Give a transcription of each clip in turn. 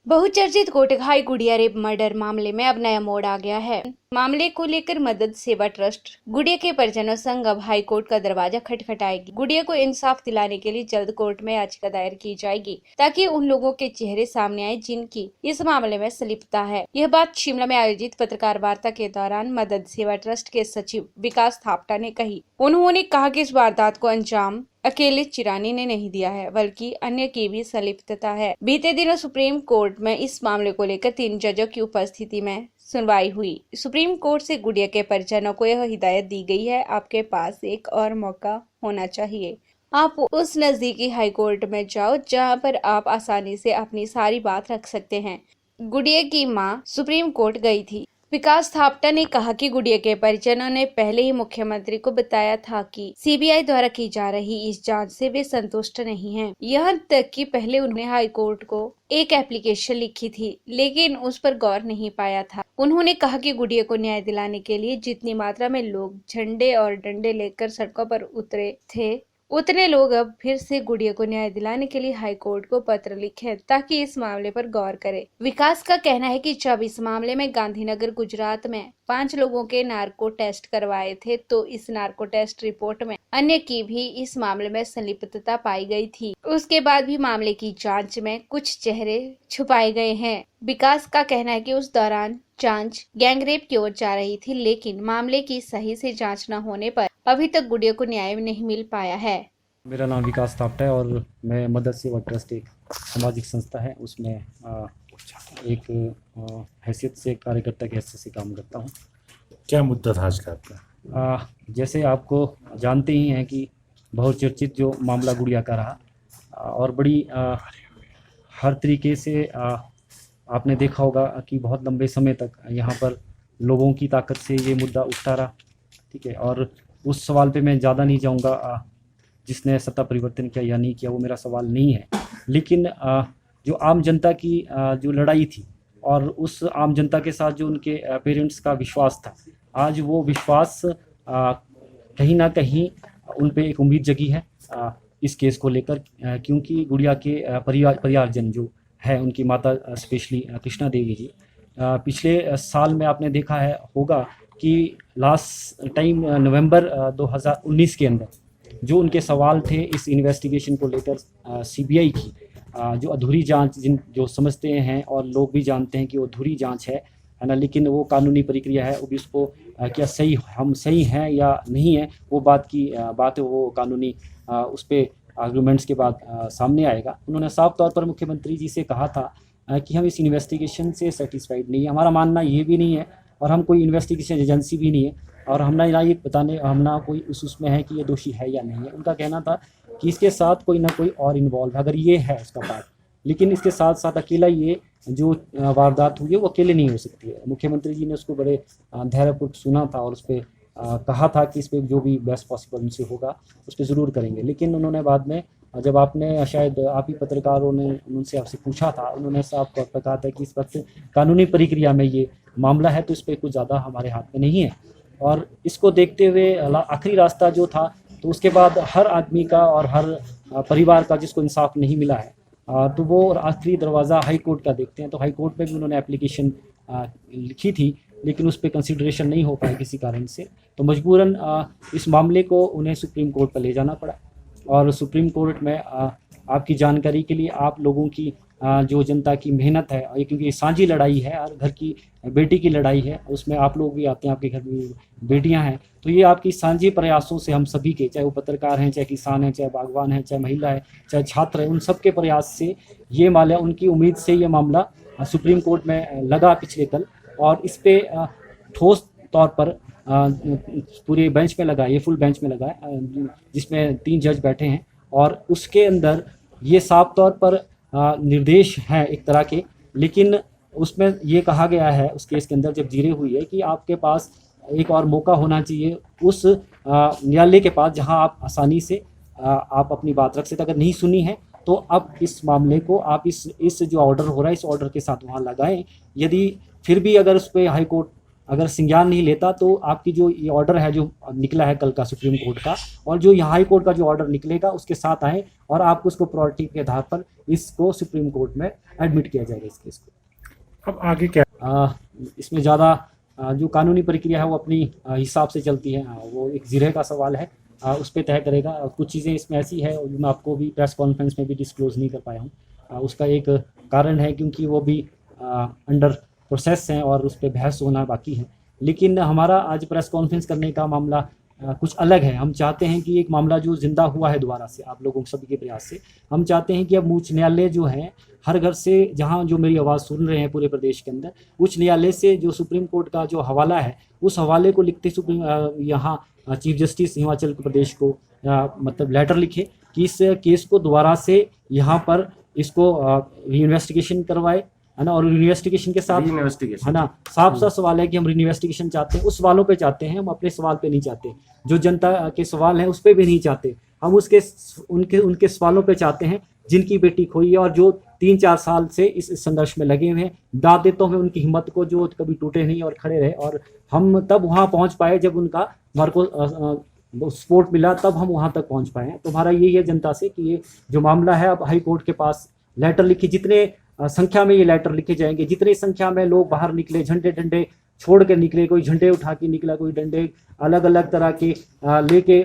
बहुचर्चित कोटखाई गुड़िया rape murder मामले में अब नया मोड़ आ गया है। मामले को लेकर मदद सेवा ट्रस्ट गुड़िया के परिजनों संग अब हाई कोर्ट का दरवाजा खटखटाएगी। गुड़िया को इंसाफ दिलाने के लिए जल्द कोर्ट में याचिका दायर की जाएगी ताकि उन लोगों के चेहरे सामने आए जिनकी इस मामले में संलिप्तता है। यह बात शिमला में आयोजित पत्रकार वार्ता के दौरान मदद सेवा ट्रस्ट के सचिव विकास थापटा ने कही। उन्होंने कहा कि इस वारदात को अंजाम अकेले चिरानी ने नहीं दिया है, बल्कि अन्य की भी संलिप्तता है। बीते दिनों सुप्रीम कोर्ट में इस मामले को लेकर 3 जजों की उपस्थिति में सुनवाई हुई। सुप्रीम कोर्ट से गुड़िया के परिजनों को यह हिदायत दी गई है, आपके पास एक और मौका होना चाहिए। आप उस नजदीकी हाई कोर्ट में जाओ जहां पर आप आसानी से अपनी सारी बात रख सकते हैं। गुड़िया की मां सुप्रीम कोर्ट गई थी। विकास थापटा ने कहा कि गुड़िया के परिजनों ने पहले ही मुख्यमंत्री को बताया था कि सीबीआई द्वारा की जा रही इस जांच से वे संतुष्ट नहीं हैं। यहाँ तक कि पहले उन्होंने हाई कोर्ट को एक एप्लीकेशन लिखी थी, लेकिन उस पर गौर नहीं पाया था। उन्होंने कहा कि गुड़िया को न्याय दिलाने के लिए जितनी मात्रा में लोग झंडे और डंडे लेकर सड़कों पर उतरे थे, उतने लोग अब फिर से गुड़िया को न्याय दिलाने के लिए हाई कोर्ट को पत्र लिखें ताकि इस मामले पर गौर करे। विकास का कहना है कि जब इस मामले में गांधीनगर गुजरात में 5 लोगों के नार्को टेस्ट करवाए थे, तो इस नार्को टेस्ट रिपोर्ट में अन्य की भी इस मामले में संलिप्तता पाई गई थी। उसके बाद भी मामले की जांच में कुछ चेहरे छुपाए गए हैं। विकास का कहना है कि उस दौरान जांच गैंगरेप की ओर जा रही थी, लेकिन मामले की सही से जांच न होने पर अभी तक गुड़िया को न्याय नहीं मिल पाया है। मेरा नाम विकास थापटा है और मैं मदद सेवा ट्रस्ट एक सामाजिक संस्था है, उसमें एक हैसियत से कार्यकर्ता की हैसियत से काम करता हूँ। क्या मुद्दा था आज का आपका? जैसे आपको जानते ही हैं कि बहुत चर्चित जो मामला गुड़िया का रहा और बड़ी हर तरीके से आपने देखा होगा कि बहुत लंबे समय तक यहाँ पर लोगों की ताकत से ये मुद्दा उठता रहा। ठीक है, और उस सवाल पे मैं ज़्यादा नहीं जाऊँगा, जिसने सत्ता परिवर्तन किया या नहीं किया वो मेरा सवाल नहीं है। लेकिन जो आम जनता की जो लड़ाई थी और उस आम जनता के साथ जो उनके पेरेंट्स का विश्वास था, आज वो विश्वास कहीं ना कहीं उन पे एक उम्मीद जगी है इस केस को लेकर, क्योंकि गुड़िया के परिवारजन जो है, उनकी माता स्पेशली कृष्णा देवी जी, पिछले साल में आपने देखा है होगा कि लास्ट टाइम नवंबर 2019 के अंदर जो उनके सवाल थे इस इन्वेस्टिगेशन को लेकर सीबीआई की जो अधूरी जांच जो समझते हैं और लोग भी जानते हैं कि वो अधूरी जांच है ना, लेकिन वो कानूनी प्रक्रिया है, वो भी उसको क्या हम सही हैं या नहीं है, वो बात है, वो कानूनी उस पर आर्गूमेंट्स के बाद सामने आएगा। उन्होंने साफ तौर पर मुख्यमंत्री जी से कहा था कि हम इस इन्वेस्टिगेशन से सेटिस्फाइड नहीं है, हमारा मानना ये भी नहीं है और हम कोई इन्वेस्टिगेशन एजेंसी भी नहीं है और हम ना ये बताने हम ना कोई उसमें है कि ये दोषी है या नहीं है। उनका कहना था कि इसके साथ कोई ना कोई और इन्वॉल्व है, अगर ये है उसका पार्ट, लेकिन इसके साथ साथ अकेला ये जो वारदात हुई है वो अकेले नहीं हो सकती है। मुख्यमंत्री जी ने उसको बड़े धैर्यपूर्वक सुना था और उस पर कहा था कि इस पर जो भी बेस्ट पॉसिबल उनसे होगा उस पर ज़रूर करेंगे। लेकिन उन्होंने बाद में, जब आपने शायद आप ही पत्रकारों ने उनसे आपसे पूछा था, उन्होंने साफ तौर पर कहा था कि इस वक्त कानूनी प्रक्रिया में ये मामला है, तो इस पर कुछ ज़्यादा हमारे हाथ में नहीं है। और इसको देखते हुए आखिरी रास्ता जो था, तो उसके बाद हर आदमी का और हर परिवार का जिसको इंसाफ नहीं मिला है, तो वो आखिरी दरवाज़ा हाई कोर्ट का देखते हैं। तो हाई कोर्ट में भी उन्होंने एप्लीकेशन लिखी थी, लेकिन उस पर कंसिडरेशन नहीं हो पाई किसी कारण से, तो मजबूरन इस मामले को उन्हें सुप्रीम कोर्ट पर ले जाना पड़ा। और सुप्रीम कोर्ट में आपकी जानकारी के लिए, आप लोगों की जो जनता की मेहनत है, क्योंकि ये साझी लड़ाई है और घर की बेटी की लड़ाई है, उसमें आप लोग भी आते हैं, आपके घर में बेटियां हैं, तो ये आपकी साझी प्रयासों से हम सभी के, चाहे वो पत्रकार हैं, चाहे किसान हैं, चाहे बागवान हैं, चाहे महिला है, चाहे छात्र हैं, उन सब के प्रयास से ये मामला, उनकी उम्मीद से ये मामला सुप्रीम कोर्ट में लगा पिछले कल, और इस पर ठोस तौर पर पूरे बेंच में लगा, ये फुल बेंच में लगा है, जिसमें 3 जज बैठे हैं, और उसके अंदर ये साफ तौर पर निर्देश हैं एक तरह के, लेकिन उसमें ये कहा गया है उस केस के अंदर जब जीरे हुई है कि आपके पास एक और मौका होना चाहिए उस न्यायालय के पास जहां आप आसानी से आप अपनी बात रख सकते। अगर नहीं सुनी है तो अब इस मामले को आप इस जो ऑर्डर हो रहा है इस ऑर्डर के साथ वहाँ लगाएं। यदि फिर भी अगर उस पर हाई कोर्ट अगर संज्ञान नहीं लेता तो आपकी जो ये ऑर्डर है जो निकला है कल का सुप्रीम कोर्ट का, और जो यहाँ हाई कोर्ट का जो ऑर्डर निकलेगा उसके साथ आए और आपको उसको प्रायोरिटी के आधार पर इसको सुप्रीम कोर्ट में एडमिट किया जाएगा इस केस को। अब आगे क्या? इसमें ज़्यादा जो कानूनी प्रक्रिया है वो अपनी हिसाब से चलती है। वो एक ज़िरह का सवाल है, उस पर तय करेगा। कुछ चीज़ें इसमें ऐसी है जो मैं आपको भी प्रेस कॉन्फ्रेंस में भी डिस्क्लोज़ नहीं कर पाया हूँ। उसका एक कारण है क्योंकि वो भी अंडर प्रोसेस हैं और उस पर बहस होना बाकी है। लेकिन हमारा आज प्रेस कॉन्फ्रेंस करने का मामला कुछ अलग है। हम चाहते हैं कि एक मामला जो जिंदा हुआ है दोबारा से आप लोगों सभी के प्रयास से, हम चाहते हैं कि अब उच्च न्यायालय जो है हर घर से, जहां जो मेरी आवाज़ सुन रहे हैं पूरे प्रदेश के अंदर, उच्च न्यायालय से जो सुप्रीम कोर्ट का जो हवाला है उस हवाले को लिखते यहाँ चीफ जस्टिस हिमाचल प्रदेश को मतलब लेटर लिखे कि इस केस को दोबारा से यहाँ पर इसको री-इन्वेस्टिगेशन करवाए, है ना। और इन्वेस्टिगेशन के साथ है ना, साफ साफ सवाल है कि हम इन्वेस्टिगेशन चाहते हैं, उस सवालों पे चाहते हैं, हम अपने सवाल पे नहीं चाहते। जो जनता के सवाल हैं उस पे भी नहीं चाहते हम, उनके सवालों पे चाहते हैं जिनकी बेटी खोई है और जो 3-4 साल से इस संघर्ष में लगे हुए हैं। दाद देता हूँ उनकी हिम्मत को जो कभी टूटे नहीं और खड़े रहे, और हम तब वहाँ पहुँच पाए जब उनका हमारे को सपोर्ट मिला, तब हम वहाँ तक पहुँच पाए हैं। तो हमारा यही है जनता से कि ये जो मामला है अब हाई कोर्ट के पास लेटर लिखी, जितने संख्या में ये लेटर लिखे जाएंगे, जितनी संख्या में लोग बाहर निकले, झंडे डंडे छोड़ के निकले, कोई झंडे उठा के निकला, कोई डंडे अलग अलग तरह के लेके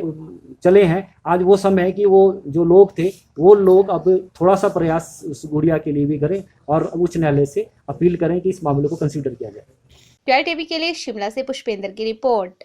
चले हैं। आज वो समय है कि वो जो लोग थे वो लोग अब थोड़ा सा प्रयास उस गुड़िया के लिए भी करें और उच्च न्यायालय से अपील करें कि इस मामले को कंसीडर किया जाए। PI TV के लिए शिमला से पुष्पेंद्र की रिपोर्ट।